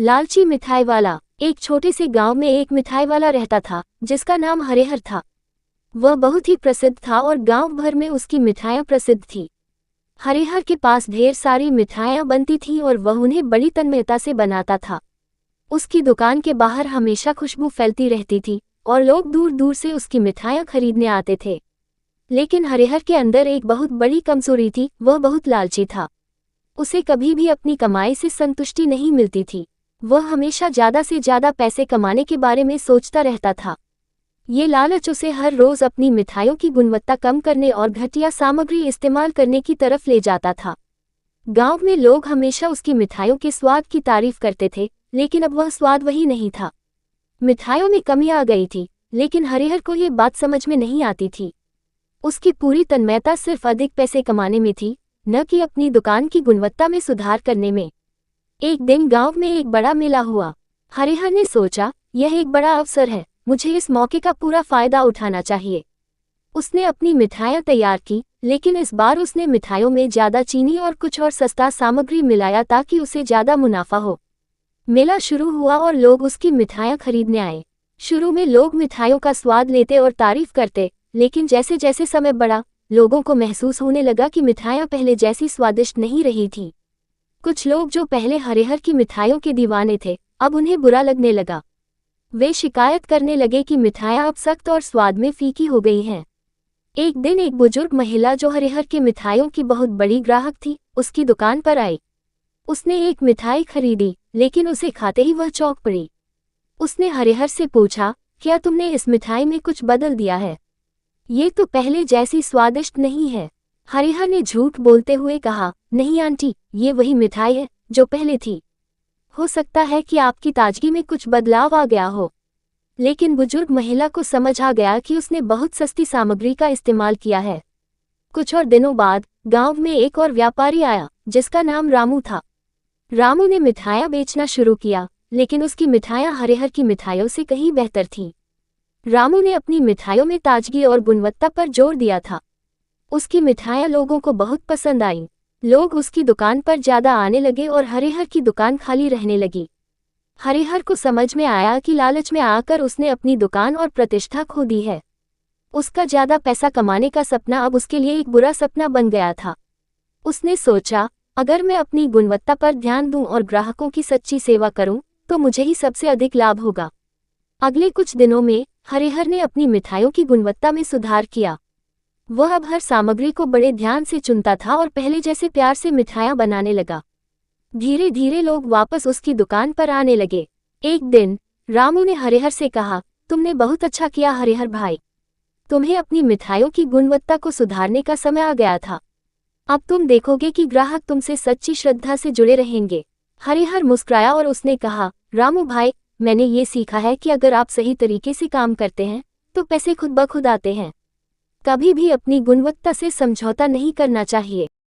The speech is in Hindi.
लालची मिठाई वाला। एक छोटे से गांव में एक मिठाई वाला रहता था जिसका नाम हरिहर था। वह बहुत ही प्रसिद्ध था और गांव भर में उसकी मिठाइयाँ प्रसिद्ध थी। हरिहर के पास ढेर सारी मिठाइयाँ बनती थीं और वह उन्हें बड़ी तन्मयता से बनाता था। उसकी दुकान के बाहर हमेशा खुशबू फैलती रहती थी और लोग दूर दूर से उसकी मिठाइयाँ खरीदने आते थे। लेकिन हरिहर के अंदर एक बहुत बड़ी कमजोरी थी, वह बहुत लालची था। उसे कभी भी अपनी कमाई से संतुष्टि नहीं मिलती थी। वह हमेशा ज़्यादा से ज़्यादा पैसे कमाने के बारे में सोचता रहता था। ये लालच उसे हर रोज़ अपनी मिठाइयों की गुणवत्ता कम करने और घटिया सामग्री इस्तेमाल करने की तरफ ले जाता था। गांव में लोग हमेशा उसकी मिठाइयों के स्वाद की तारीफ करते थे, लेकिन अब वह स्वाद वही नहीं था। मिठाइयों में कमी आ गई थी, लेकिन हरिहर को ये बात समझ में नहीं आती थी। उसकी पूरी तन्मयता सिर्फ अधिक पैसे कमाने में थी, न कि अपनी दुकान की गुणवत्ता में सुधार करने में। एक दिन गांव में एक बड़ा मेला हुआ। हरिहर ने सोचा, यह एक बड़ा अवसर है, मुझे इस मौके का पूरा फायदा उठाना चाहिए। उसने अपनी मिठाइयाँ तैयार की, लेकिन इस बार उसने मिठाइयों में ज़्यादा चीनी और कुछ और सस्ता सामग्री मिलाया ताकि उसे ज़्यादा मुनाफा हो। मेला शुरू हुआ और लोग उसकी मिठाइयाँ खरीदने आए। शुरू में लोग मिठाइयों का स्वाद लेते और तारीफ करते, लेकिन जैसे जैसे समय बढ़ा, लोगों को महसूस होने लगा कि मिठाइयाँ पहले जैसी स्वादिष्ट नहीं रही थीं। कुछ लोग जो पहले हरिहर की मिठाइयों के दीवाने थे, अब उन्हें बुरा लगने लगा। वे शिकायत करने लगे कि मिठाइयाँ अब सख्त और स्वाद में फीकी हो गई हैं। एक दिन एक बुजुर्ग महिला जो हरिहर की मिठाइयों की बहुत बड़ी ग्राहक थी, उसकी दुकान पर आई। उसने एक मिठाई खरीदी, लेकिन उसे खाते ही वह चौंक पड़ी। उसने हरिहर से पूछा, क्या तुमने इस मिठाई में कुछ बदल दिया है? ये तो पहले जैसी स्वादिष्ट नहीं है। हरिहर ने झूठ बोलते हुए कहा, नहीं आंटी, ये वही मिठाई है जो पहले थी। हो सकता है कि आपकी ताजगी में कुछ बदलाव आ गया हो। लेकिन बुजुर्ग महिला को समझ आ गया कि उसने बहुत सस्ती सामग्री का इस्तेमाल किया है। कुछ और दिनों बाद गांव में एक और व्यापारी आया जिसका नाम रामू था। रामू ने मिठाइयाँ बेचना शुरू किया, लेकिन उसकी मिठाइयाँ हरिहर की मिठाइयों से कहीं बेहतर थीं। रामू ने अपनी मिठाइयों में ताजगी और गुणवत्ता पर जोर दिया था। उसकी मिठाइयाँ लोगों को बहुत पसंद आईं। लोग उसकी दुकान पर ज़्यादा आने लगे और हरिहर की दुकान खाली रहने लगी। हरिहर को समझ में आया कि लालच में आकर उसने अपनी दुकान और प्रतिष्ठा खो दी है। उसका ज़्यादा पैसा कमाने का सपना अब उसके लिए एक बुरा सपना बन गया था। उसने सोचा, अगर मैं अपनी गुणवत्ता पर ध्यान दूं और ग्राहकों की सच्ची सेवा करूं, तो मुझे ही सबसे अधिक लाभ होगा। अगले कुछ दिनों में हरिहर ने अपनी मिठाइयों की गुणवत्ता में सुधार किया। वह अब हर सामग्री को बड़े ध्यान से चुनता था और पहले जैसे प्यार से मिठाइयाँ बनाने लगा। धीरे धीरे लोग वापस उसकी दुकान पर आने लगे। एक दिन रामू ने हरिहर से कहा, तुमने बहुत अच्छा किया हरिहर भाई। तुम्हें अपनी मिठाइयों की गुणवत्ता को सुधारने का समय आ गया था। अब तुम देखोगे कि ग्राहक तुमसे सच्ची श्रद्धा से जुड़े रहेंगे। हरिहर मुस्कुराया और उसने कहा, रामू भाई, मैंने ये सीखा है कि अगर आप सही तरीके से काम करते हैं तो पैसे खुद ब खुद आते हैं। कभी भी अपनी गुणवत्ता से समझौता नहीं करना चाहिए।